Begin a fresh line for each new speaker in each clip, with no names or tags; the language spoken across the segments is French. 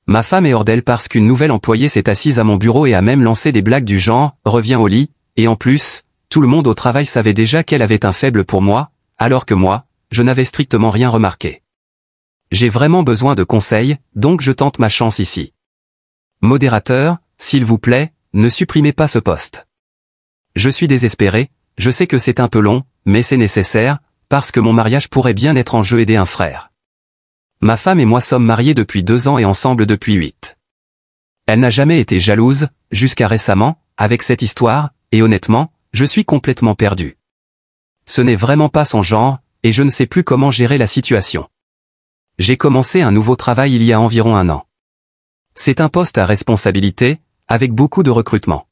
Ma femme est hors d'elle parce qu'une nouvelle employée s'est assise à mon bureau et a même lancé des blagues du genre « reviens au lit », et en plus, tout le monde au travail savait déjà qu'elle avait un faible pour moi, alors que moi, je n'avais strictement rien remarqué. J'ai vraiment besoin de conseils, donc je tente ma chance ici. Modérateur, s'il vous plaît, ne supprimez pas ce poste. Je suis désespéré, je sais que c'est un peu long, mais c'est nécessaire, parce que mon mariage pourrait bien être en jeu aider un frère. Ma femme et moi sommes mariés depuis 2 ans et ensemble depuis 8. Elle n'a jamais été jalouse, jusqu'à récemment, avec cette histoire, et honnêtement, je suis complètement perdu. Ce n'est vraiment pas son genre, et je ne sais plus comment gérer la situation. J'ai commencé un nouveau travail il y a environ 1 an. C'est un poste à responsabilité, avec beaucoup de recrutement.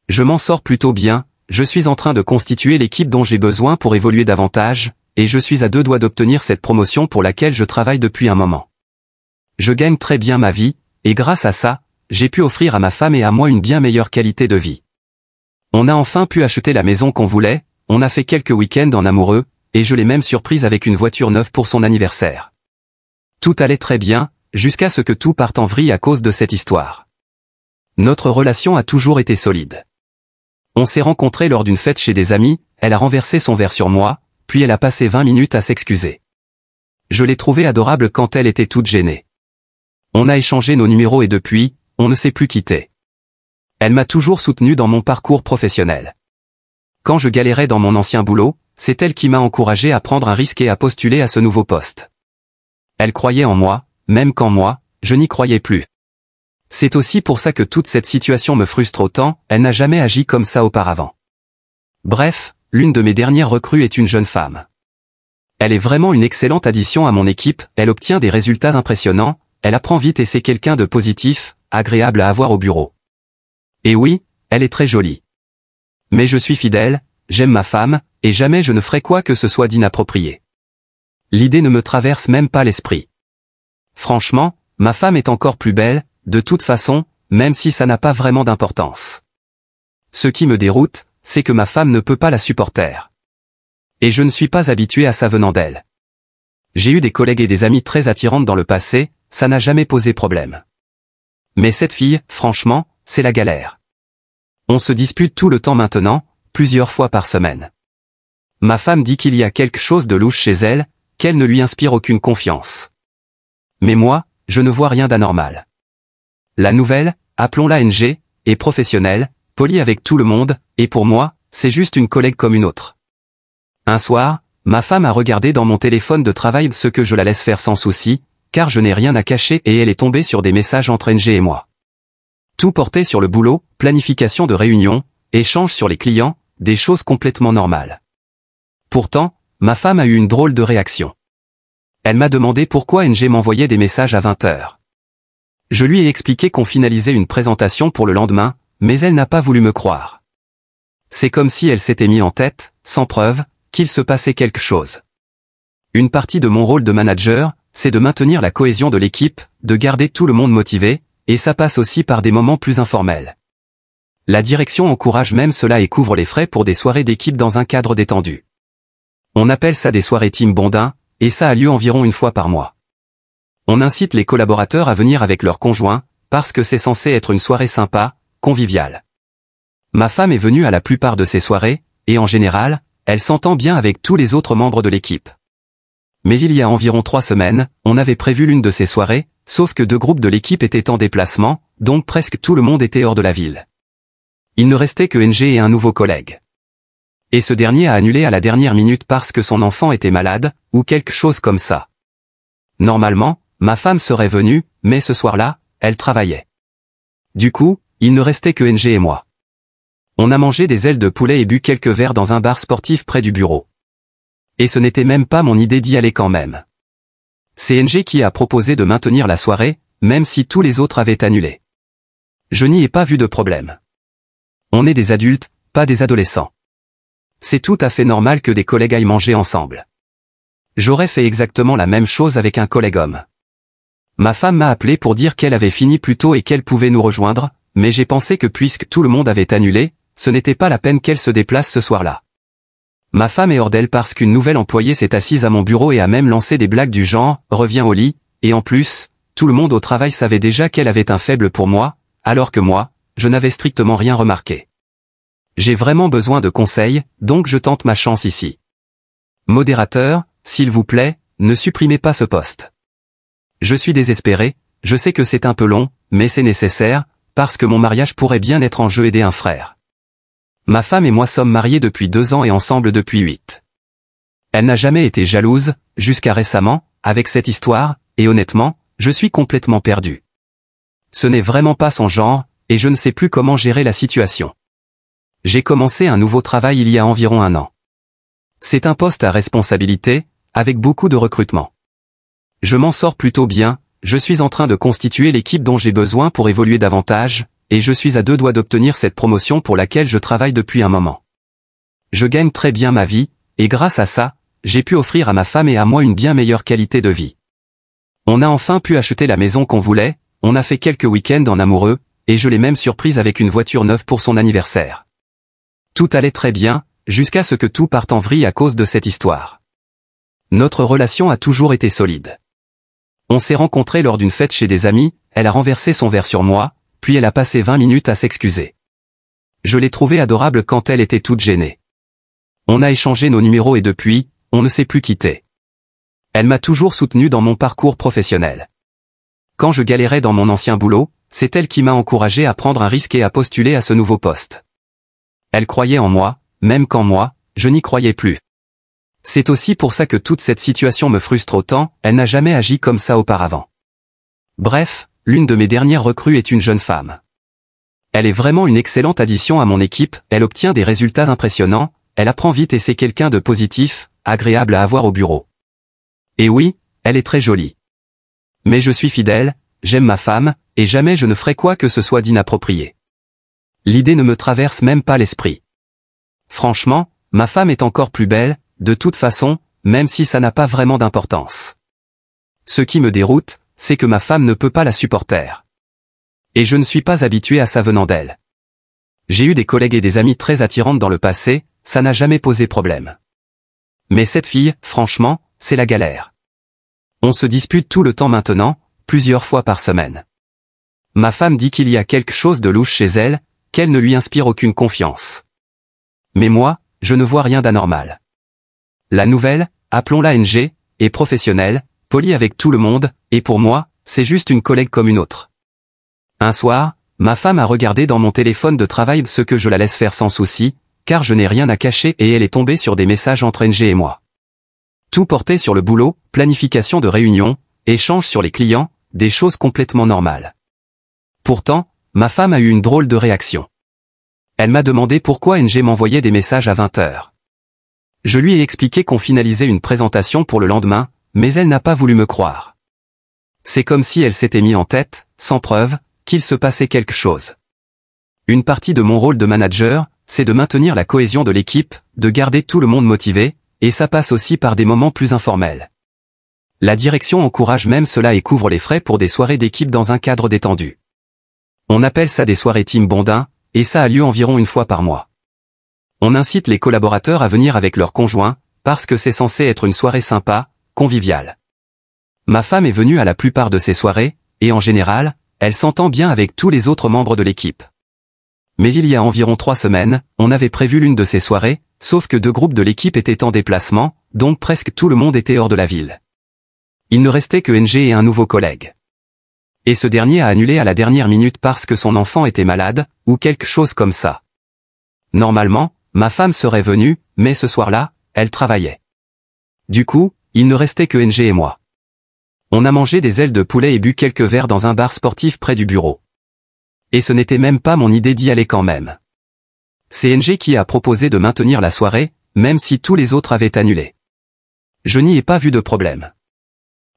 Je m'en sors plutôt bien, je suis en train de constituer l'équipe dont j'ai besoin pour évoluer davantage, et je suis à 2 doigts d'obtenir cette promotion pour laquelle je travaille depuis un moment. Je gagne très bien ma vie, et grâce à ça, j'ai pu offrir à ma femme et à moi une bien meilleure qualité de vie. On a enfin pu acheter la maison qu'on voulait, on a fait quelques week-ends en amoureux, et je l'ai même surprise avec une voiture neuve pour son anniversaire. Tout allait très bien, jusqu'à ce que tout parte en vrille à cause de cette histoire. Notre relation a toujours été solide. On s'est rencontrés lors d'une fête chez des amis, elle a renversé son verre sur moi, puis elle a passé 20 minutes à s'excuser. Je l'ai trouvée adorable quand elle était toute gênée. On a échangé nos numéros et depuis, on ne s'est plus quitté. Elle m'a toujours soutenu dans mon parcours professionnel. Quand je galérais dans mon ancien boulot, c'est elle qui m'a encouragé à prendre un risque et à postuler à ce nouveau poste. Elle croyait en moi, même quand moi, je n'y croyais plus. C'est aussi pour ça que toute cette situation me frustre autant, elle n'a jamais agi comme ça auparavant. Bref, l'une de mes dernières recrues est une jeune femme. Elle est vraiment une excellente addition à mon équipe, elle obtient des résultats impressionnants, elle apprend vite et c'est quelqu'un de positif, agréable à avoir au bureau. Et oui, elle est très jolie. Mais je suis fidèle, j'aime ma femme, et jamais je ne ferai quoi que ce soit d'inapproprié. L'idée ne me traverse même pas l'esprit. Franchement, ma femme est encore plus belle, de toute façon, même si ça n'a pas vraiment d'importance. Ce qui me déroute, c'est que ma femme ne peut pas la supporter. Et je ne suis pas habitué à ça venant d'elle. J'ai eu des collègues et des amis très attirantes dans le passé, ça n'a jamais posé problème. Mais cette fille, franchement, c'est la galère. On se dispute tout le temps maintenant, plusieurs fois par semaine. Ma femme dit qu'il y a quelque chose de louche chez elle, qu'elle ne lui inspire aucune confiance. Mais moi, je ne vois rien d'anormal. La nouvelle, appelons-la NG, est professionnelle, polie avec tout le monde, et pour moi, c'est juste une collègue comme une autre. Un soir, ma femme a regardé dans mon téléphone de travail ce que je la laisse faire sans souci, car je n'ai rien à cacher et elle est tombée sur des messages entre NG et moi. Tout portait sur le boulot, planification de réunions, échange sur les clients, des choses complètement normales. Pourtant, ma femme a eu une drôle de réaction. Elle m'a demandé pourquoi NG m'envoyait des messages à 20h. Je lui ai expliqué qu'on finalisait une présentation pour le lendemain, mais elle n'a pas voulu me croire. C'est comme si elle s'était mis en tête, sans preuve, qu'il se passait quelque chose. Une partie de mon rôle de manager, c'est de maintenir la cohésion de l'équipe, de garder tout le monde motivé, et ça passe aussi par des moments plus informels. La direction encourage même cela et couvre les frais pour des soirées d'équipe dans un cadre détendu. On appelle ça des soirées team bondin, et ça a lieu environ 1 fois par mois. On incite les collaborateurs à venir avec leurs conjoints, parce que c'est censé être une soirée sympa, conviviale. Ma femme est venue à la plupart de ces soirées, et en général, elle s'entend bien avec tous les autres membres de l'équipe. Mais il y a environ 3 semaines, on avait prévu l'une de ces soirées, sauf que 2 groupes de l'équipe étaient en déplacement, donc presque tout le monde était hors de la ville. Il ne restait que NG et un nouveau collègue. Et ce dernier a annulé à la dernière minute parce que son enfant était malade, ou quelque chose comme ça. Normalement, ma femme serait venue, mais ce soir-là, elle travaillait. Du coup, il ne restait que NG et moi. On a mangé des ailes de poulet et bu quelques verres dans un bar sportif près du bureau. Et ce n'était même pas mon idée d'y aller quand même. C'est NG qui a proposé de maintenir la soirée, même si tous les autres avaient annulé. Je n'y ai pas vu de problème. On est des adultes, pas des adolescents. C'est tout à fait normal que des collègues aillent manger ensemble. J'aurais fait exactement la même chose avec un collègue homme. Ma femme m'a appelé pour dire qu'elle avait fini plus tôt et qu'elle pouvait nous rejoindre, mais j'ai pensé que puisque tout le monde avait annulé, ce n'était pas la peine qu'elle se déplace ce soir-là. Ma femme est hors d'elle parce qu'une nouvelle employée s'est assise à mon bureau et a même lancé des blagues du genre « reviens au lit », et en plus, tout le monde au travail savait déjà qu'elle avait un faible pour moi, alors que moi, je n'avais strictement rien remarqué. J'ai vraiment besoin de conseils, donc je tente ma chance ici. Modérateur, s'il vous plaît, ne supprimez pas ce poste. Je suis désespéré, je sais que c'est un peu long, mais c'est nécessaire, parce que mon mariage pourrait bien être en jeu aider un frère. Ma femme et moi sommes mariés depuis 2 ans et ensemble depuis 8. Elle n'a jamais été jalouse, jusqu'à récemment, avec cette histoire, et honnêtement, je suis complètement perdu. Ce n'est vraiment pas son genre, et je ne sais plus comment gérer la situation. J'ai commencé un nouveau travail il y a environ 1 an. C'est un poste à responsabilité, avec beaucoup de recrutement. Je m'en sors plutôt bien, je suis en train de constituer l'équipe dont j'ai besoin pour évoluer davantage, et je suis à 2 doigts d'obtenir cette promotion pour laquelle je travaille depuis un moment. Je gagne très bien ma vie, et grâce à ça, j'ai pu offrir à ma femme et à moi une bien meilleure qualité de vie. On a enfin pu acheter la maison qu'on voulait, on a fait quelques week-ends en amoureux, et je l'ai même surprise avec une voiture neuve pour son anniversaire. Tout allait très bien, jusqu'à ce que tout parte en vrille à cause de cette histoire. Notre relation a toujours été solide. On s'est rencontrés lors d'une fête chez des amis, elle a renversé son verre sur moi, puis elle a passé 20 minutes à s'excuser. Je l'ai trouvée adorable quand elle était toute gênée. On a échangé nos numéros et depuis, on ne s'est plus quitté. Elle m'a toujours soutenu dans mon parcours professionnel. Quand je galérais dans mon ancien boulot, c'est elle qui m'a encouragé à prendre un risque et à postuler à ce nouveau poste. Elle croyait en moi, même quand moi, je n'y croyais plus. C'est aussi pour ça que toute cette situation me frustre autant, elle n'a jamais agi comme ça auparavant. Bref, l'une de mes dernières recrues est une jeune femme. Elle est vraiment une excellente addition à mon équipe, elle obtient des résultats impressionnants, elle apprend vite et c'est quelqu'un de positif, agréable à avoir au bureau. Et oui, elle est très jolie. Mais je suis fidèle, j'aime ma femme, et jamais je ne ferai quoi que ce soit d'inapproprié. L'idée ne me traverse même pas l'esprit. Franchement, ma femme est encore plus belle, de toute façon, même si ça n'a pas vraiment d'importance. Ce qui me déroute, c'est que ma femme ne peut pas la supporter. Et je ne suis pas habitué à ça venant d'elle. J'ai eu des collègues et des amis très attirantes dans le passé, ça n'a jamais posé problème. Mais cette fille, franchement, c'est la galère. On se dispute tout le temps maintenant, plusieurs fois par semaine. Ma femme dit qu'il y a quelque chose de louche chez elle, qu'elle ne lui inspire aucune confiance. Mais moi, je ne vois rien d'anormal. La nouvelle, appelons-la NG, est professionnelle, polie avec tout le monde, et pour moi, c'est juste une collègue comme une autre. Un soir, ma femme a regardé dans mon téléphone de travail ce que je la laisse faire sans souci, car je n'ai rien à cacher et elle est tombée sur des messages entre NG et moi. Tout portait sur le boulot, planification de réunions, échange sur les clients, des choses complètement normales. Pourtant, ma femme a eu une drôle de réaction. Elle m'a demandé pourquoi NG m'envoyait des messages à 20 h. Je lui ai expliqué qu'on finalisait une présentation pour le lendemain, mais elle n'a pas voulu me croire. C'est comme si elle s'était mis en tête, sans preuve, qu'il se passait quelque chose. Une partie de mon rôle de manager, c'est de maintenir la cohésion de l'équipe, de garder tout le monde motivé, et ça passe aussi par des moments plus informels. La direction encourage même cela et couvre les frais pour des soirées d'équipe dans un cadre détendu. On appelle ça des soirées team bondin, et ça a lieu environ 1 fois par mois. On incite les collaborateurs à venir avec leurs conjoints, parce que c'est censé être une soirée sympa, conviviale. Ma femme est venue à la plupart de ces soirées, et en général, elle s'entend bien avec tous les autres membres de l'équipe. Mais il y a environ 3 semaines, on avait prévu l'une de ces soirées, sauf que 2 groupes de l'équipe étaient en déplacement, donc presque tout le monde était hors de la ville. Il ne restait que NG et un nouveau collègue. Et ce dernier a annulé à la dernière minute parce que son enfant était malade, ou quelque chose comme ça. Normalement, ma femme serait venue, mais ce soir-là, elle travaillait. Du coup, il ne restait que NG et moi. On a mangé des ailes de poulet et bu quelques verres dans un bar sportif près du bureau. Et ce n'était même pas mon idée d'y aller quand même. C'est NG qui a proposé de maintenir la soirée, même si tous les autres avaient annulé. Je n'y ai pas vu de problème.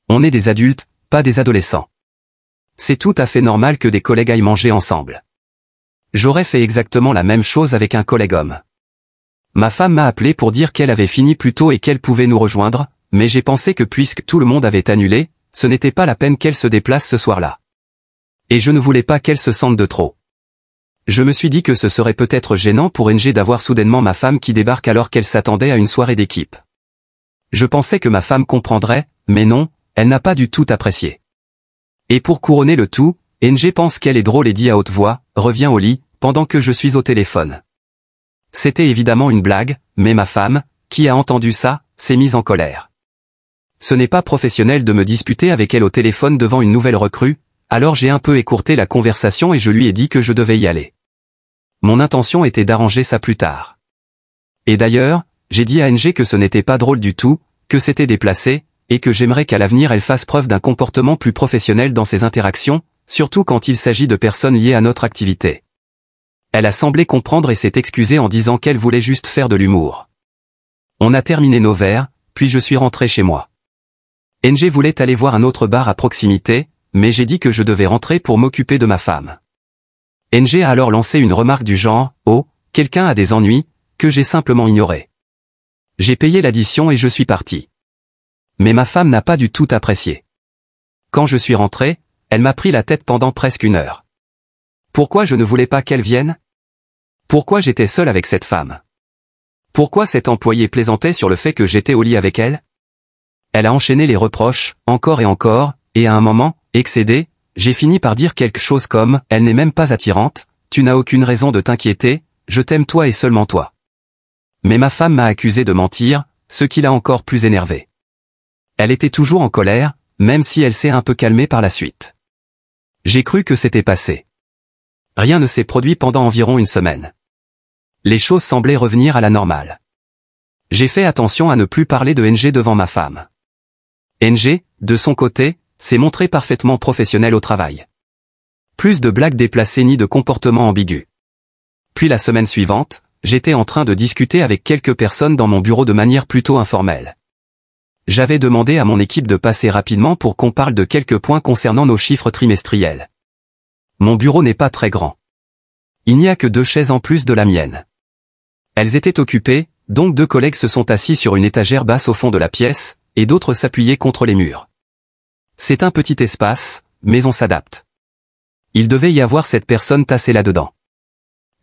On est des adultes, pas des adolescents. C'est tout à fait normal que des collègues aillent manger ensemble. J'aurais fait exactement la même chose avec un collègue homme. Ma femme m'a appelé pour dire qu'elle avait fini plus tôt et qu'elle pouvait nous rejoindre, mais j'ai pensé que puisque tout le monde avait annulé, ce n'était pas la peine qu'elle se déplace ce soir-là. Et je ne voulais pas qu'elle se sente de trop. Je me suis dit que ce serait peut-être gênant pour NG d'avoir soudainement ma femme qui débarque alors qu'elle s'attendait à une soirée d'équipe. Je pensais que ma femme comprendrait, mais non, elle n'a pas du tout apprécié. Et pour couronner le tout, NG pense qu'elle est drôle et dit à haute voix, reviens au lit, pendant que je suis au téléphone. C'était évidemment une blague, mais ma femme, qui a entendu ça, s'est mise en colère. Ce n'est pas professionnel de me disputer avec elle au téléphone devant une nouvelle recrue, alors j'ai un peu écourté la conversation et je lui ai dit que je devais y aller. Mon intention était d'arranger ça plus tard. Et d'ailleurs, j'ai dit à NG que ce n'était pas drôle du tout, que c'était déplacé, et que j'aimerais qu'à l'avenir elle fasse preuve d'un comportement plus professionnel dans ses interactions, surtout quand il s'agit de personnes liées à notre activité. Elle a semblé comprendre et s'est excusée en disant qu'elle voulait juste faire de l'humour. On a terminé nos verres, puis je suis rentré chez moi. NG voulait aller voir un autre bar à proximité, mais j'ai dit que je devais rentrer pour m'occuper de ma femme. NG a alors lancé une remarque du genre « Oh, quelqu'un a des ennuis », que j'ai simplement ignoré. J'ai payé l'addition et je suis parti. Mais ma femme n'a pas du tout apprécié. Quand je suis rentré, elle m'a pris la tête pendant presque 1 heure. Pourquoi je ne voulais pas qu'elle vienne? Pourquoi j'étais seul avec cette femme? Pourquoi cet employé plaisantait sur le fait que j'étais au lit avec elle? Elle a enchaîné les reproches, encore et encore, et à un moment, excédé, j'ai fini par dire quelque chose comme « Elle n'est même pas attirante, tu n'as aucune raison de t'inquiéter, je t'aime toi et seulement toi. » Mais ma femme m'a accusé de mentir, ce qui l'a encore plus énervé. Elle était toujours en colère, même si elle s'est un peu calmée par la suite. J'ai cru que c'était passé. Rien ne s'est produit pendant environ 1 semaine. Les choses semblaient revenir à la normale. J'ai fait attention à ne plus parler de NG devant ma femme. NG, de son côté, s'est montré parfaitement professionnel au travail. Plus de blagues déplacées ni de comportements ambigus. Puis la semaine suivante, j'étais en train de discuter avec quelques personnes dans mon bureau de manière plutôt informelle. J'avais demandé à mon équipe de passer rapidement pour qu'on parle de quelques points concernant nos chiffres trimestriels. Mon bureau n'est pas très grand. Il n'y a que 2 chaises en plus de la mienne. Elles étaient occupées, donc 2 collègues se sont assis sur une étagère basse au fond de la pièce, et d'autres s'appuyaient contre les murs. C'est un petit espace, mais on s'adapte. Il devait y avoir cette personne tassée là-dedans.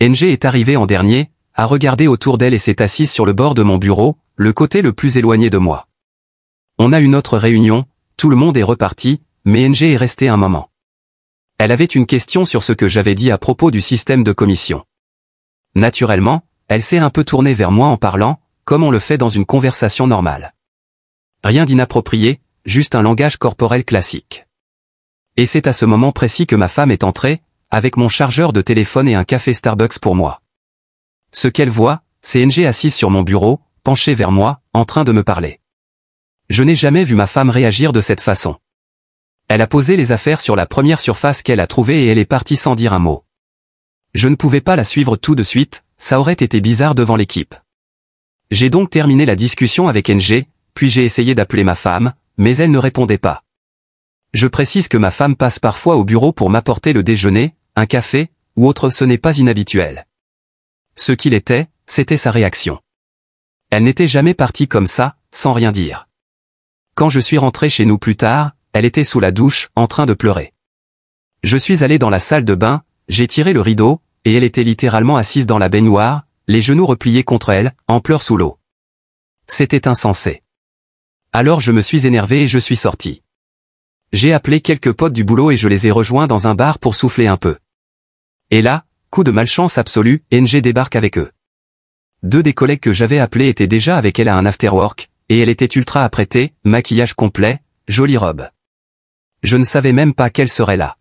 NG est arrivée en dernier, a regardé autour d'elle et s'est assise sur le bord de mon bureau, le côté le plus éloigné de moi. On a une autre réunion, tout le monde est reparti, mais NG est restée un moment. Elle avait une question sur ce que j'avais dit à propos du système de commission. Naturellement, elle s'est un peu tournée vers moi en parlant, comme on le fait dans une conversation normale. Rien d'inapproprié, juste un langage corporel classique. Et c'est à ce moment précis que ma femme est entrée, avec mon chargeur de téléphone et un café Starbucks pour moi. Ce qu'elle voit, c'est NG assise sur mon bureau, penchée vers moi, en train de me parler. Je n'ai jamais vu ma femme réagir de cette façon. Elle a posé les affaires sur la première surface qu'elle a trouvée et elle est partie sans dire un mot. Je ne pouvais pas la suivre tout de suite, ça aurait été bizarre devant l'équipe. J'ai donc terminé la discussion avec NG, puis j'ai essayé d'appeler ma femme, mais elle ne répondait pas. Je précise que ma femme passe parfois au bureau pour m'apporter le déjeuner, un café, ou autre, ce n'est pas inhabituel. Ce qu'il était, c'était sa réaction. Elle n'était jamais partie comme ça, sans rien dire. Quand je suis rentré chez nous plus tard, elle était sous la douche, en train de pleurer. Je suis allé dans la salle de bain, j'ai tiré le rideau, et elle était littéralement assise dans la baignoire, les genoux repliés contre elle, en pleurs sous l'eau. C'était insensé. Alors je me suis énervé et je suis sorti. J'ai appelé quelques potes du boulot et je les ai rejoints dans un bar pour souffler un peu. Et là, coup de malchance absolue, NG débarque avec eux. 2 des collègues que j'avais appelés étaient déjà avec elle à un afterwork, et elle était ultra apprêtée, maquillage complet, jolie robe. Je ne savais même pas qu'elle serait là.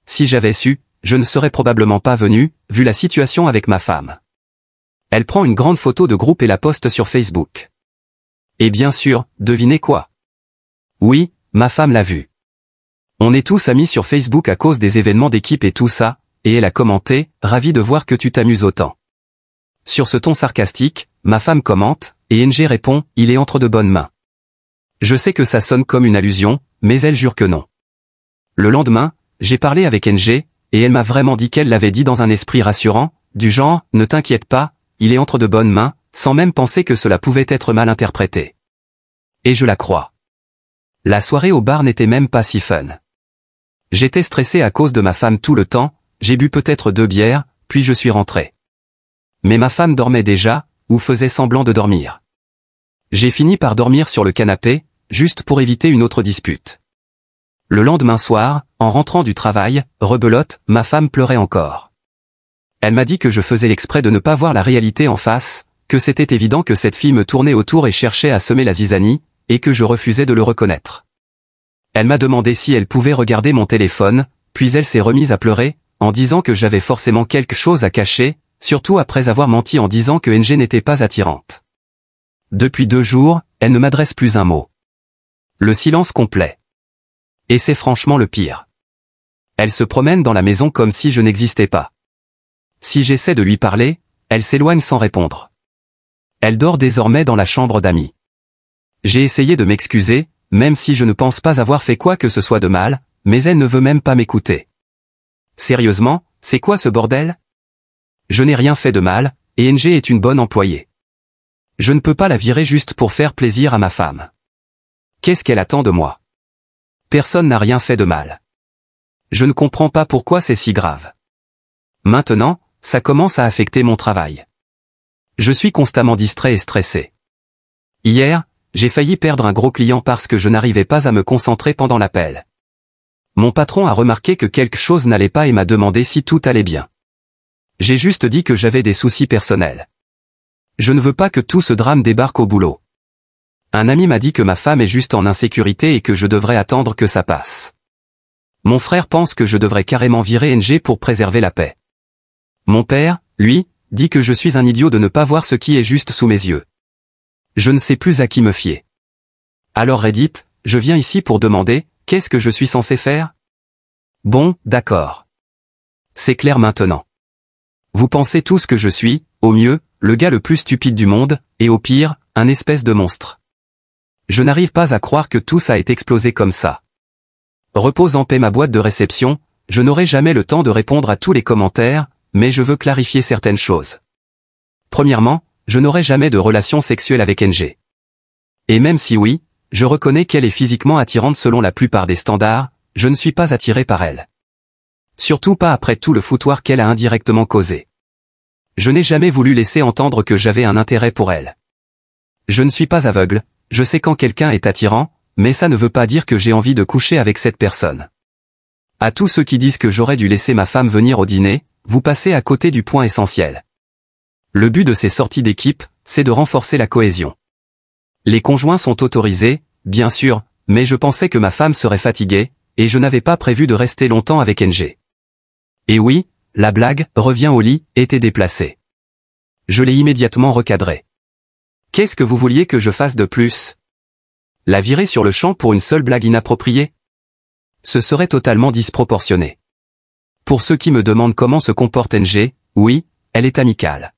Si j'avais su, je ne serais probablement pas venu, vu la situation avec ma femme. Elle prend une grande photo de groupe et la poste sur Facebook. Et bien sûr, devinez quoi? Oui, ma femme l'a vue. On est tous amis sur Facebook à cause des événements d'équipe et tout ça, et elle a commenté, ravi de voir que tu t'amuses autant. Sur ce ton sarcastique, ma femme commente, et NG répond, il est entre de bonnes mains. Je sais que ça sonne comme une allusion, mais elle jure que non. Le lendemain, j'ai parlé avec NG, et elle m'a vraiment dit qu'elle l'avait dit dans un esprit rassurant, du genre, ne t'inquiète pas, il est entre de bonnes mains, sans même penser que cela pouvait être mal interprété. Et je la crois. La soirée au bar n'était même pas si fun. J'étais stressé à cause de ma femme tout le temps, j'ai bu peut-être 2 bières, puis je suis rentré. Mais ma femme dormait déjà, ou faisait semblant de dormir. J'ai fini par dormir sur le canapé, juste pour éviter une autre dispute. Le lendemain soir, en rentrant du travail, rebelote, ma femme pleurait encore. Elle m'a dit que je faisais exprès de ne pas voir la réalité en face, que c'était évident que cette fille me tournait autour et cherchait à semer la zizanie, et que je refusais de le reconnaître. Elle m'a demandé si elle pouvait regarder mon téléphone, puis elle s'est remise à pleurer, en disant que j'avais forcément quelque chose à cacher, surtout après avoir menti en disant que NG n'était pas attirante. Depuis 2 jours, elle ne m'adresse plus un mot. Le silence complet. Et c'est franchement le pire. Elle se promène dans la maison comme si je n'existais pas. Si j'essaie de lui parler, elle s'éloigne sans répondre. Elle dort désormais dans la chambre d'amis. J'ai essayé de m'excuser, même si je ne pense pas avoir fait quoi que ce soit de mal, mais elle ne veut même pas m'écouter. Sérieusement, c'est quoi ce bordel? Je n'ai rien fait de mal, et NG est une bonne employée. Je ne peux pas la virer juste pour faire plaisir à ma femme. Qu'est-ce qu'elle attend de moi? Personne n'a rien fait de mal. Je ne comprends pas pourquoi c'est si grave. Maintenant, ça commence à affecter mon travail. Je suis constamment distrait et stressé. Hier, j'ai failli perdre un gros client parce que je n'arrivais pas à me concentrer pendant l'appel. Mon patron a remarqué que quelque chose n'allait pas et m'a demandé si tout allait bien. J'ai juste dit que j'avais des soucis personnels. Je ne veux pas que tout ce drame débarque au boulot. Un ami m'a dit que ma femme est juste en insécurité et que je devrais attendre que ça passe. Mon frère pense que je devrais carrément virer NG pour préserver la paix. Mon père, lui, dit que je suis un idiot de ne pas voir ce qui est juste sous mes yeux. Je ne sais plus à qui me fier. Alors Reddit, je viens ici pour demander, qu'est-ce que je suis censé faire? Bon, d'accord. C'est clair maintenant. Vous pensez tous que je suis, au mieux, le gars le plus stupide du monde, et au pire, un espèce de monstre. Je n'arrive pas à croire que tout ça ait explosé comme ça. Repose en paix ma boîte de réception, je n'aurai jamais le temps de répondre à tous les commentaires, mais je veux clarifier certaines choses. Premièrement, je n'aurai jamais de relation sexuelle avec NG. Et même si oui, je reconnais qu'elle est physiquement attirante selon la plupart des standards, je ne suis pas attiré par elle. Surtout pas après tout le foutoir qu'elle a indirectement causé. Je n'ai jamais voulu laisser entendre que j'avais un intérêt pour elle. Je ne suis pas aveugle, je sais quand quelqu'un est attirant, mais ça ne veut pas dire que j'ai envie de coucher avec cette personne. À tous ceux qui disent que j'aurais dû laisser ma femme venir au dîner, vous passez à côté du point essentiel. Le but de ces sorties d'équipe, c'est de renforcer la cohésion. Les conjoints sont autorisés, bien sûr, mais je pensais que ma femme serait fatiguée, et je n'avais pas prévu de rester longtemps avec NG. Et oui, la blague, revient au lit, était déplacée. Je l'ai immédiatement recadrée. Qu'est-ce que vous vouliez que je fasse de plus? La virer sur le champ pour une seule blague inappropriée? Ce serait totalement disproportionné. Pour ceux qui me demandent comment se comporte NG, oui, elle est amicale.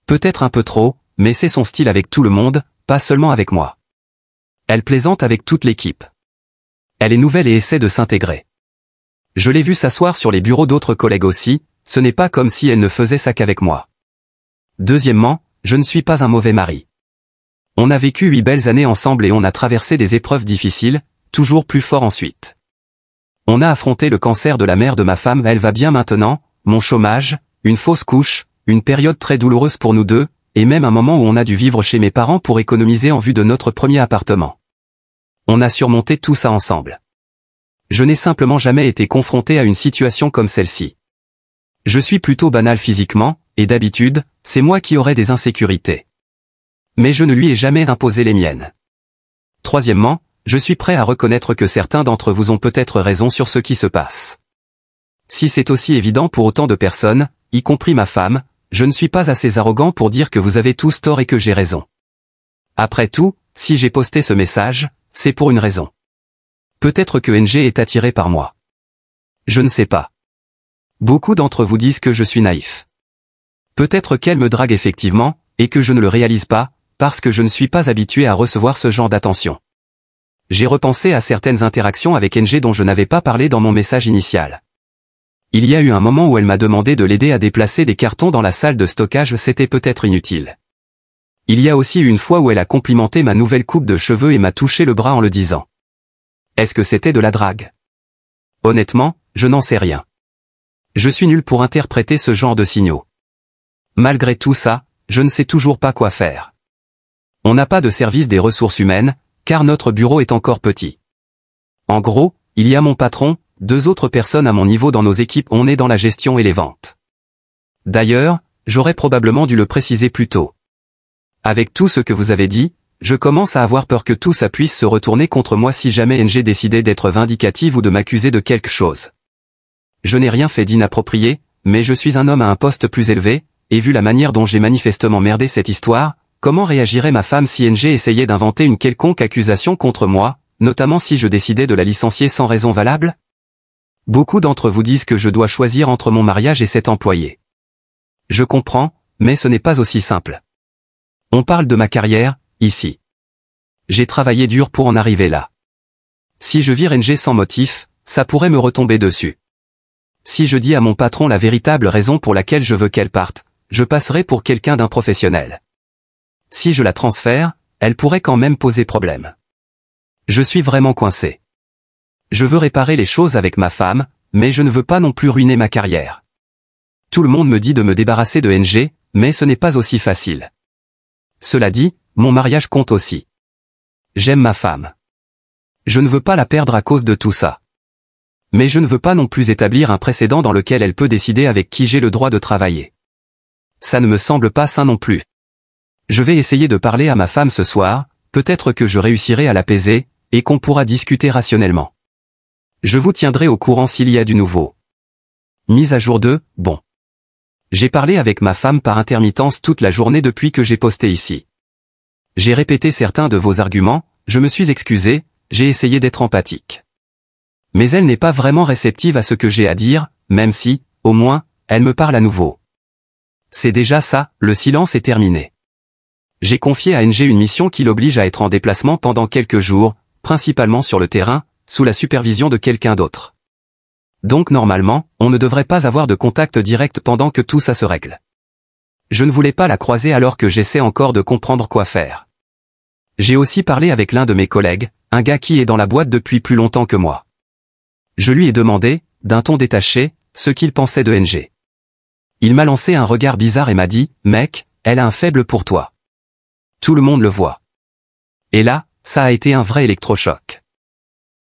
Peut-être un peu trop, mais c'est son style avec tout le monde, pas seulement avec moi. Elle plaisante avec toute l'équipe. Elle est nouvelle et essaie de s'intégrer. Je l'ai vue s'asseoir sur les bureaux d'autres collègues aussi, ce n'est pas comme si elle ne faisait ça qu'avec moi. Deuxièmement, je ne suis pas un mauvais mari. On a vécu 8 belles années ensemble et on a traversé des épreuves difficiles, toujours plus fort ensuite. On a affronté le cancer de la mère de ma femme, elle va bien maintenant, mon chômage, une fausse couche, une période très douloureuse pour nous deux, et même un moment où on a dû vivre chez mes parents pour économiser en vue de notre premier appartement. On a surmonté tout ça ensemble. Je n'ai simplement jamais été confronté à une situation comme celle-ci. Je suis plutôt banal physiquement, et d'habitude, c'est moi qui aurais des insécurités. Mais je ne lui ai jamais imposé les miennes. Troisièmement, je suis prêt à reconnaître que certains d'entre vous ont peut-être raison sur ce qui se passe. Si c'est aussi évident pour autant de personnes, y compris ma femme, je ne suis pas assez arrogant pour dire que vous avez tous tort et que j'ai raison. Après tout, si j'ai posté ce message, c'est pour une raison. Peut-être que NG est attiré par moi. Je ne sais pas. Beaucoup d'entre vous disent que je suis naïf. Peut-être qu'elle me drague effectivement, et que je ne le réalise pas, parce que je ne suis pas habitué à recevoir ce genre d'attention. J'ai repensé à certaines interactions avec NG dont je n'avais pas parlé dans mon message initial. Il y a eu un moment où elle m'a demandé de l'aider à déplacer des cartons dans la salle de stockage, c'était peut-être inutile. Il y a aussi eu une fois où elle a complimenté ma nouvelle coupe de cheveux et m'a touché le bras en le disant. Est-ce que c'était de la drague? Honnêtement, je n'en sais rien. Je suis nul pour interpréter ce genre de signaux. Malgré tout ça, je ne sais toujours pas quoi faire. On n'a pas de service des ressources humaines, car notre bureau est encore petit. En gros, il y a mon patron, 2 autres personnes à mon niveau dans nos équipes, on est dans la gestion et les ventes. D'ailleurs, j'aurais probablement dû le préciser plus tôt. Avec tout ce que vous avez dit, je commence à avoir peur que tout ça puisse se retourner contre moi si jamais NG décidait d'être vindicative ou de m'accuser de quelque chose. Je n'ai rien fait d'inapproprié, mais je suis un homme à un poste plus élevé, et vu la manière dont j'ai manifestement merdé cette histoire, comment réagirait ma femme si NG essayait d'inventer une quelconque accusation contre moi, notamment si je décidais de la licencier sans raison valable? Beaucoup d'entre vous disent que je dois choisir entre mon mariage et cet employé. Je comprends, mais ce n'est pas aussi simple. On parle de ma carrière, ici. J'ai travaillé dur pour en arriver là. Si je vire NG sans motif, ça pourrait me retomber dessus. Si je dis à mon patron la véritable raison pour laquelle je veux qu'elle parte, je passerai pour quelqu'un d'improfessionnel. Si je la transfère, elle pourrait quand même poser problème. Je suis vraiment coincé. Je veux réparer les choses avec ma femme, mais je ne veux pas non plus ruiner ma carrière. Tout le monde me dit de me débarrasser de NG, mais ce n'est pas aussi facile. Cela dit, mon mariage compte aussi. J'aime ma femme. Je ne veux pas la perdre à cause de tout ça. Mais je ne veux pas non plus établir un précédent dans lequel elle peut décider avec qui j'ai le droit de travailler. Ça ne me semble pas sain non plus. Je vais essayer de parler à ma femme ce soir, peut-être que je réussirai à l'apaiser, et qu'on pourra discuter rationnellement. Je vous tiendrai au courant s'il y a du nouveau. Mise à jour 2, bon. J'ai parlé avec ma femme par intermittence toute la journée depuis que j'ai posté ici. J'ai répété certains de vos arguments, je me suis excusé, j'ai essayé d'être empathique. Mais elle n'est pas vraiment réceptive à ce que j'ai à dire, même si, au moins, elle me parle à nouveau. C'est déjà ça, le silence est terminé. J'ai confié à NG une mission qui l'oblige à être en déplacement pendant quelques jours, principalement sur le terrain, sous la supervision de quelqu'un d'autre. Donc normalement, on ne devrait pas avoir de contact direct pendant que tout ça se règle. Je ne voulais pas la croiser alors que j'essaie encore de comprendre quoi faire. J'ai aussi parlé avec l'un de mes collègues, un gars qui est dans la boîte depuis plus longtemps que moi. Je lui ai demandé, d'un ton détaché, ce qu'il pensait de NG. Il m'a lancé un regard bizarre et m'a dit, « Mec, elle a un faible pour toi. Tout le monde le voit. » Et là, ça a été un vrai électrochoc.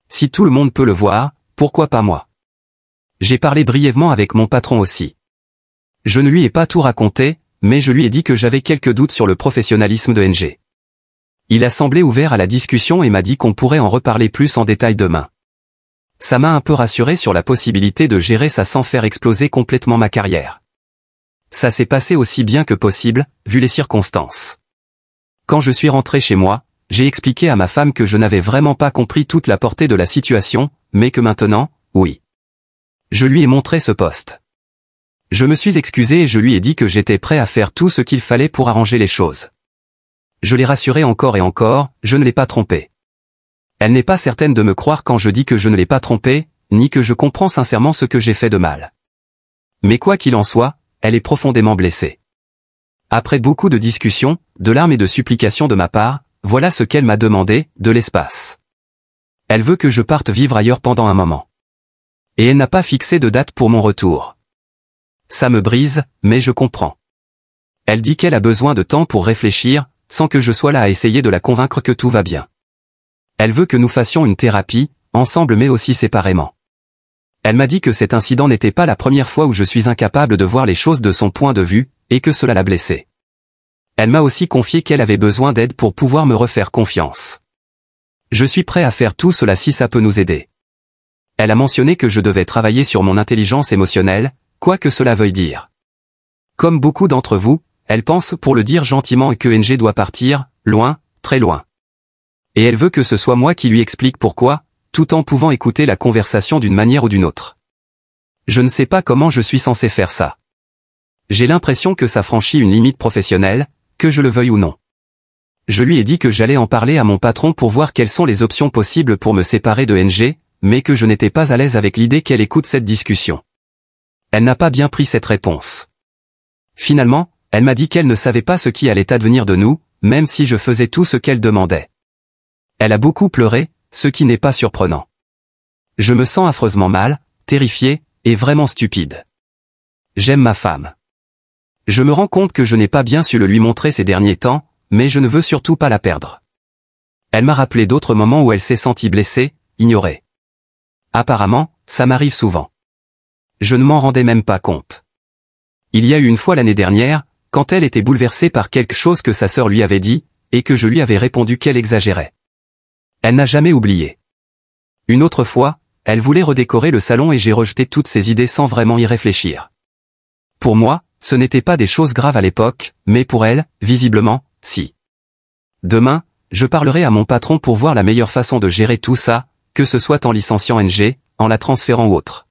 Si tout le monde peut le voir, pourquoi pas moi? J'ai parlé brièvement avec mon patron aussi. Je ne lui ai pas tout raconté, mais je lui ai dit que j'avais quelques doutes sur le professionnalisme de NG. Il a semblé ouvert à la discussion et m'a dit qu'on pourrait en reparler plus en détail demain. Ça m'a un peu rassuré sur la possibilité de gérer ça sans faire exploser complètement ma carrière. Ça s'est passé aussi bien que possible, vu les circonstances. Quand je suis rentré chez moi, j'ai expliqué à ma femme que je n'avais vraiment pas compris toute la portée de la situation, mais que maintenant, oui. Je lui ai montré ce poste. Je me suis excusé et je lui ai dit que j'étais prêt à faire tout ce qu'il fallait pour arranger les choses. Je l'ai rassurée encore et encore, je ne l'ai pas trompée. Elle n'est pas certaine de me croire quand je dis que je ne l'ai pas trompée, ni que je comprends sincèrement ce que j'ai fait de mal. Mais quoi qu'il en soit, elle est profondément blessée. Après beaucoup de discussions, de larmes et de supplications de ma part, voilà ce qu'elle m'a demandé, de l'espace. Elle veut que je parte vivre ailleurs pendant un moment. Et elle n'a pas fixé de date pour mon retour. Ça me brise, mais je comprends. Elle dit qu'elle a besoin de temps pour réfléchir, sans que je sois là à essayer de la convaincre que tout va bien. Elle veut que nous fassions une thérapie, ensemble mais aussi séparément. Elle m'a dit que cet incident n'était pas la première fois où je suis incapable de voir les choses de son point de vue, et que cela l'a blessée. Elle m'a aussi confié qu'elle avait besoin d'aide pour pouvoir me refaire confiance. Je suis prêt à faire tout cela si ça peut nous aider. Elle a mentionné que je devais travailler sur mon intelligence émotionnelle, quoi que cela veuille dire. Comme beaucoup d'entre vous, elle pense pour le dire gentiment que NG doit partir, loin, très loin. Et elle veut que ce soit moi qui lui explique pourquoi, tout en pouvant écouter la conversation d'une manière ou d'une autre. Je ne sais pas comment je suis censé faire ça. J'ai l'impression que ça franchit une limite professionnelle, que je le veuille ou non. Je lui ai dit que j'allais en parler à mon patron pour voir quelles sont les options possibles pour me séparer de NG, mais que je n'étais pas à l'aise avec l'idée qu'elle écoute cette discussion. Elle n'a pas bien pris cette réponse. Finalement, elle m'a dit qu'elle ne savait pas ce qui allait advenir de nous, même si je faisais tout ce qu'elle demandait. Elle a beaucoup pleuré, ce qui n'est pas surprenant. Je me sens affreusement mal, terrifié, et vraiment stupide. J'aime ma femme. Je me rends compte que je n'ai pas bien su le lui montrer ces derniers temps, mais je ne veux surtout pas la perdre. Elle m'a rappelé d'autres moments où elle s'est sentie blessée, ignorée. Apparemment, ça m'arrive souvent. Je ne m'en rendais même pas compte. Il y a eu une fois l'année dernière, quand elle était bouleversée par quelque chose que sa sœur lui avait dit, et que je lui avais répondu qu'elle exagérait. Elle n'a jamais oublié. Une autre fois, elle voulait redécorer le salon et j'ai rejeté toutes ses idées sans vraiment y réfléchir. Pour moi, ce n'était pas des choses graves à l'époque, mais pour elle, visiblement, si. Demain, je parlerai à mon patron pour voir la meilleure façon de gérer tout ça, que ce soit en licenciant NG, en la transférant ou autre.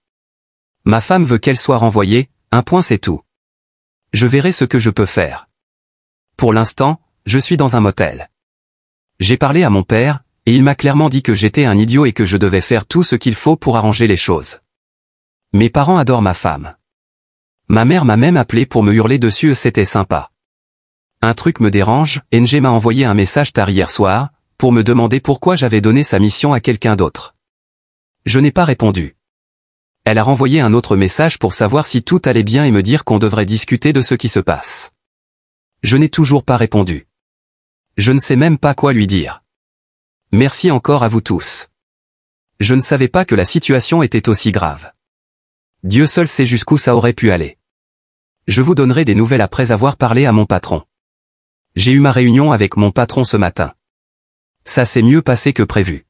Ma femme veut qu'elle soit renvoyée, un point c'est tout. Je verrai ce que je peux faire. Pour l'instant, je suis dans un motel. J'ai parlé à mon père, et il m'a clairement dit que j'étais un idiot et que je devais faire tout ce qu'il faut pour arranger les choses. Mes parents adorent ma femme. Ma mère m'a même appelé pour me hurler dessus et c'était sympa. Un truc me dérange, NG m'a envoyé un message tard hier soir, pour me demander pourquoi j'avais donné sa mission à quelqu'un d'autre. Je n'ai pas répondu. Elle a renvoyé un autre message pour savoir si tout allait bien et me dire qu'on devrait discuter de ce qui se passe. Je n'ai toujours pas répondu. Je ne sais même pas quoi lui dire. Merci encore à vous tous. Je ne savais pas que la situation était aussi grave. Dieu seul sait jusqu'où ça aurait pu aller. Je vous donnerai des nouvelles après avoir parlé à mon patron. J'ai eu ma réunion avec mon patron ce matin. Ça s'est mieux passé que prévu.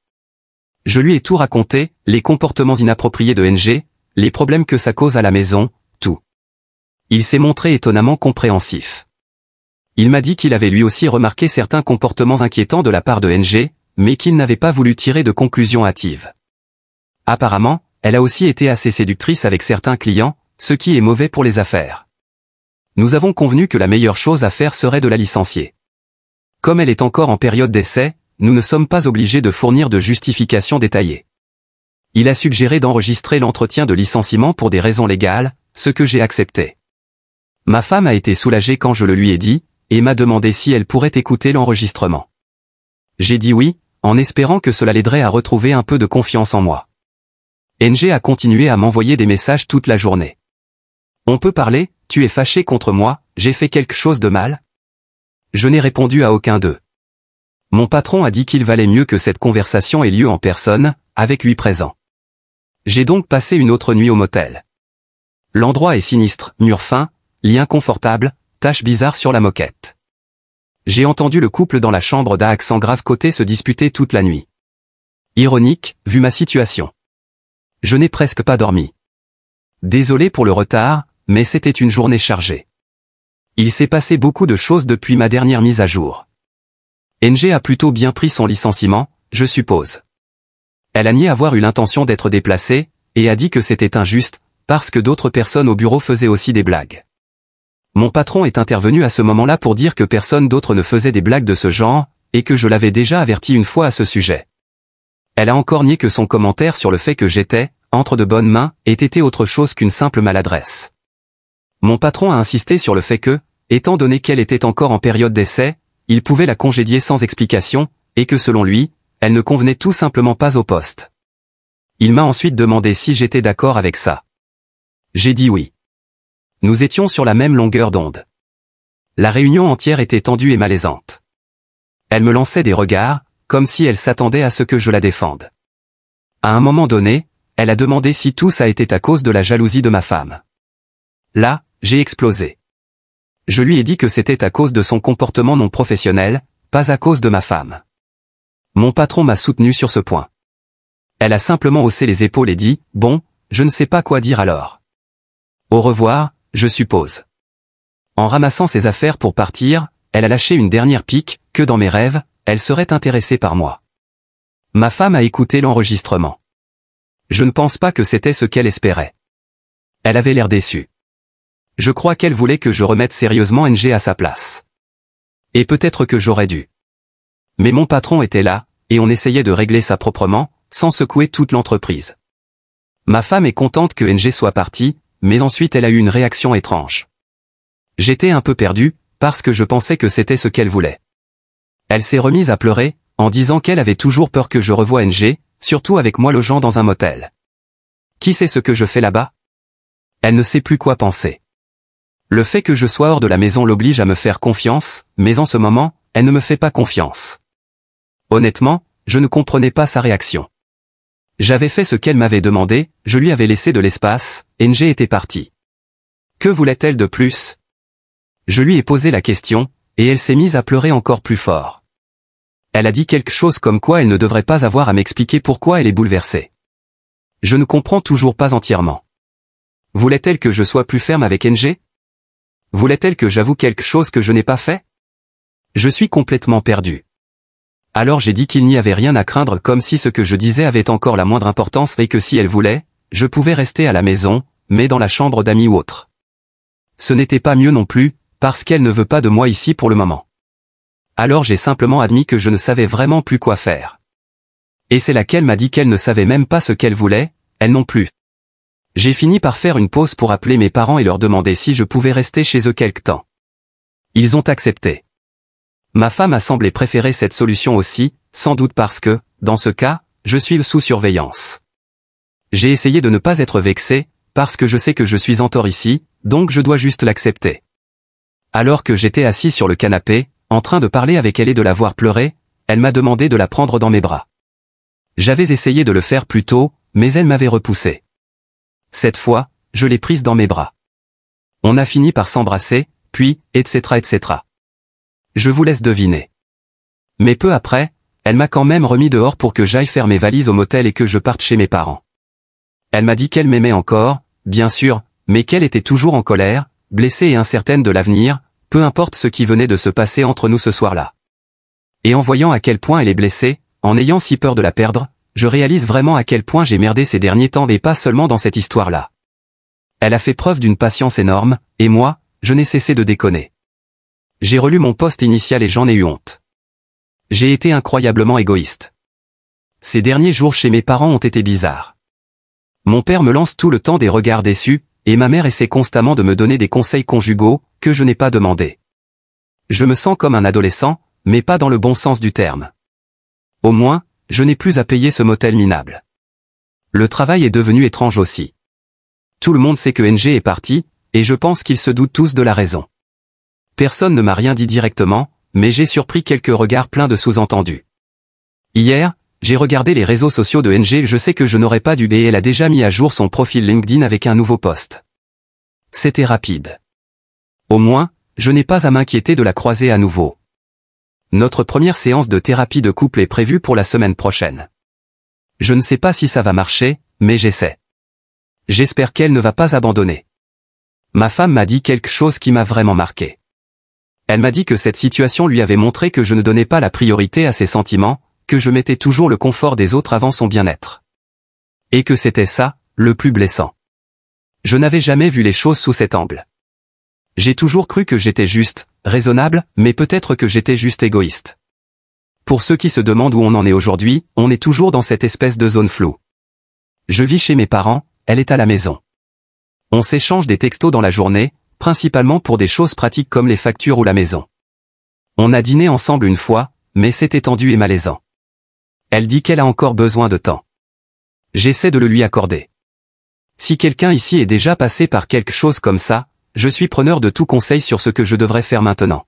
Je lui ai tout raconté, les comportements inappropriés de NG, les problèmes que ça cause à la maison, tout. Il s'est montré étonnamment compréhensif. Il m'a dit qu'il avait lui aussi remarqué certains comportements inquiétants de la part de NG, mais qu'il n'avait pas voulu tirer de conclusions hâtives. Apparemment, elle a aussi été assez séductrice avec certains clients, ce qui est mauvais pour les affaires. Nous avons convenu que la meilleure chose à faire serait de la licencier. Comme elle est encore en période d'essai, nous ne sommes pas obligés de fournir de justifications détaillées. Il a suggéré d'enregistrer l'entretien de licenciement pour des raisons légales, ce que j'ai accepté. Ma femme a été soulagée quand je le lui ai dit, et m'a demandé si elle pourrait écouter l'enregistrement. J'ai dit oui, en espérant que cela l'aiderait à retrouver un peu de confiance en moi. NG a continué à m'envoyer des messages toute la journée. On peut parler, tu es fâché contre moi, j'ai fait quelque chose de mal? Je n'ai répondu à aucun d'eux. Mon patron a dit qu'il valait mieux que cette conversation ait lieu en personne, avec lui présent. J'ai donc passé une autre nuit au motel. L'endroit est sinistre, mur fin, lit inconfortable, taches bizarres sur la moquette. J'ai entendu le couple dans la chambre d'à accent grave côté se disputer toute la nuit. Ironique, vu ma situation. Je n'ai presque pas dormi. Désolé pour le retard, mais c'était une journée chargée. Il s'est passé beaucoup de choses depuis ma dernière mise à jour. NG a plutôt bien pris son licenciement, je suppose. Elle a nié avoir eu l'intention d'être déplacée, et a dit que c'était injuste, parce que d'autres personnes au bureau faisaient aussi des blagues. Mon patron est intervenu à ce moment-là pour dire que personne d'autre ne faisait des blagues de ce genre, et que je l'avais déjà averti une fois à ce sujet. Elle a encore nié que son commentaire sur le fait que j'étais, entre de bonnes mains, ait été autre chose qu'une simple maladresse. Mon patron a insisté sur le fait que, étant donné qu'elle était encore en période d'essai, il pouvait la congédier sans explication, et que selon lui, elle ne convenait tout simplement pas au poste. Il m'a ensuite demandé si j'étais d'accord avec ça. J'ai dit oui. Nous étions sur la même longueur d'onde. La réunion entière était tendue et malaisante. Elle me lançait des regards, comme si elle s'attendait à ce que je la défende. À un moment donné, elle a demandé si tout ça était à cause de la jalousie de ma femme. Là, j'ai explosé. Je lui ai dit que c'était à cause de son comportement non professionnel, pas à cause de ma femme. Mon patron m'a soutenu sur ce point. Elle a simplement haussé les épaules et dit, bon, je ne sais pas quoi dire alors. Au revoir, je suppose. En ramassant ses affaires pour partir, elle a lâché une dernière pique, que dans mes rêves, elle serait intéressée par moi. Ma femme a écouté l'enregistrement. Je ne pense pas que c'était ce qu'elle espérait. Elle avait l'air déçue. Je crois qu'elle voulait que je remette sérieusement NG à sa place. Et peut-être que j'aurais dû. Mais mon patron était là, et on essayait de régler ça proprement, sans secouer toute l'entreprise. Ma femme est contente que NG soit partie, mais ensuite elle a eu une réaction étrange. J'étais un peu perdu, parce que je pensais que c'était ce qu'elle voulait. Elle s'est remise à pleurer, en disant qu'elle avait toujours peur que je revoie NG, surtout avec moi logeant dans un motel. Qui sait ce que je fais là-bas? Elle ne sait plus quoi penser. Le fait que je sois hors de la maison l'oblige à me faire confiance, mais en ce moment, elle ne me fait pas confiance. Honnêtement, je ne comprenais pas sa réaction. J'avais fait ce qu'elle m'avait demandé, je lui avais laissé de l'espace, NG était partie. Que voulait-elle de plus? Je lui ai posé la question, et elle s'est mise à pleurer encore plus fort. Elle a dit quelque chose comme quoi elle ne devrait pas avoir à m'expliquer pourquoi elle est bouleversée. Je ne comprends toujours pas entièrement. Voulait-elle que je sois plus ferme avec NG? Voulait-elle que j'avoue quelque chose que je n'ai pas fait? Je suis complètement perdu. Alors j'ai dit qu'il n'y avait rien à craindre, comme si ce que je disais avait encore la moindre importance et que si elle voulait, je pouvais rester à la maison, mais dans la chambre d'amis ou autre. Ce n'était pas mieux non plus, parce qu'elle ne veut pas de moi ici pour le moment. Alors j'ai simplement admis que je ne savais vraiment plus quoi faire. Et c'est là qu'elle m'a dit qu'elle ne savait même pas ce qu'elle voulait, elle non plus. J'ai fini par faire une pause pour appeler mes parents et leur demander si je pouvais rester chez eux quelque temps. Ils ont accepté. Ma femme a semblé préférer cette solution aussi, sans doute parce que, dans ce cas, je suis sous surveillance. J'ai essayé de ne pas être vexé, parce que je sais que je suis en tort ici, donc je dois juste l'accepter. Alors que j'étais assis sur le canapé, en train de parler avec elle et de la voir pleurer, elle m'a demandé de la prendre dans mes bras. J'avais essayé de le faire plus tôt, mais elle m'avait repoussé. Cette fois, je l'ai prise dans mes bras. On a fini par s'embrasser, puis, etc. etc. Je vous laisse deviner. Mais peu après, elle m'a quand même remis dehors pour que j'aille faire mes valises au motel et que je parte chez mes parents. Elle m'a dit qu'elle m'aimait encore, bien sûr, mais qu'elle était toujours en colère, blessée et incertaine de l'avenir, peu importe ce qui venait de se passer entre nous ce soir-là. Et en voyant à quel point elle est blessée, en ayant si peur de la perdre, je réalise vraiment à quel point j'ai merdé ces derniers temps et pas seulement dans cette histoire-là. Elle a fait preuve d'une patience énorme, et moi, je n'ai cessé de déconner. J'ai relu mon post initial et j'en ai eu honte. J'ai été incroyablement égoïste. Ces derniers jours chez mes parents ont été bizarres. Mon père me lance tout le temps des regards déçus, et ma mère essaie constamment de me donner des conseils conjugaux, que je n'ai pas demandé. Je me sens comme un adolescent, mais pas dans le bon sens du terme. Au moins, je n'ai plus à payer ce motel minable. Le travail est devenu étrange aussi. Tout le monde sait que NG est parti, et je pense qu'ils se doutent tous de la raison. Personne ne m'a rien dit directement, mais j'ai surpris quelques regards pleins de sous-entendus. Hier, j'ai regardé les réseaux sociaux de NG, je sais que je n'aurais pas dû et elle a déjà mis à jour son profil LinkedIn avec un nouveau post. C'était rapide. Au moins, je n'ai pas à m'inquiéter de la croiser à nouveau. Notre première séance de thérapie de couple est prévue pour la semaine prochaine. Je ne sais pas si ça va marcher, mais j'essaie. J'espère qu'elle ne va pas abandonner. Ma femme m'a dit quelque chose qui m'a vraiment marqué. Elle m'a dit que cette situation lui avait montré que je ne donnais pas la priorité à ses sentiments, que je mettais toujours le confort des autres avant son bien-être. Et que c'était ça, le plus blessant. Je n'avais jamais vu les choses sous cet angle. J'ai toujours cru que j'étais juste, raisonnable, mais peut-être que j'étais juste égoïste. Pour ceux qui se demandent où on en est aujourd'hui, on est toujours dans cette espèce de zone floue. Je vis chez mes parents, elle est à la maison. On s'échange des textos dans la journée, principalement pour des choses pratiques comme les factures ou la maison. On a dîné ensemble une fois, mais c'était tendu et malaisant. Elle dit qu'elle a encore besoin de temps. J'essaie de le lui accorder. Si quelqu'un ici est déjà passé par quelque chose comme ça, je suis preneur de tout conseil sur ce que je devrais faire maintenant.